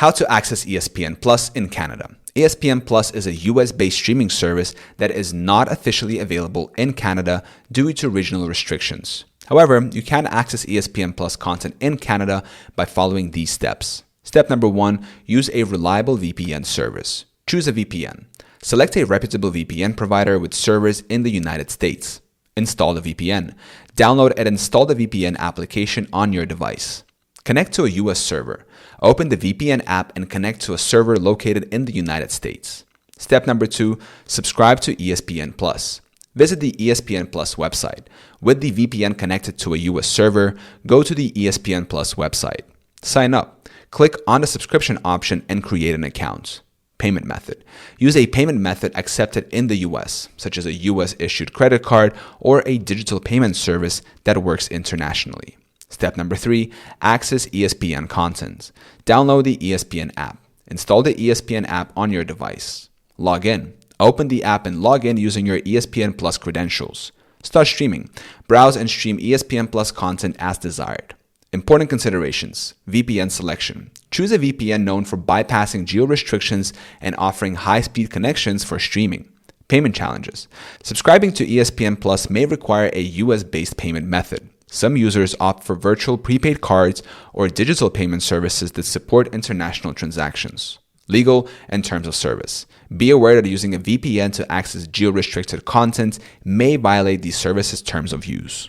How to access ESPN Plus in Canada. ESPN Plus is a US-based streaming service that is not officially available in Canada due to regional restrictions. However, you can access ESPN Plus content in Canada by following these steps. Step number 1, use a reliable VPN service. Choose a VPN. Select a reputable VPN provider with servers in the United States. Install the VPN. Download and install the VPN application on your device. Connect to a US server. Open the VPN app and connect to a server located in the United States. Step number 2, subscribe to ESPN Plus. Visit the ESPN Plus website. With the VPN connected to a US server, go to the ESPN Plus website. Sign up. Click on the subscription option and create an account. Payment method. Use a payment method accepted in the US, such as a US issued credit card or a digital payment service that works internationally. Step number 3, access ESPN content. Download the ESPN app. Install the ESPN app on your device. Log in. Open the app and log in using your ESPN Plus credentials. Start streaming. Browse and stream ESPN Plus content as desired. Important considerations. VPN selection. Choose a VPN known for bypassing geo restrictions and offering high-speed connections for streaming. Payment challenges. Subscribing to ESPN Plus may require a US-based payment method. Some users opt for virtual prepaid cards or digital payment services that support international transactions. Legal and terms of service. Be aware that using a VPN to access geo-restricted content may violate the service's terms of use.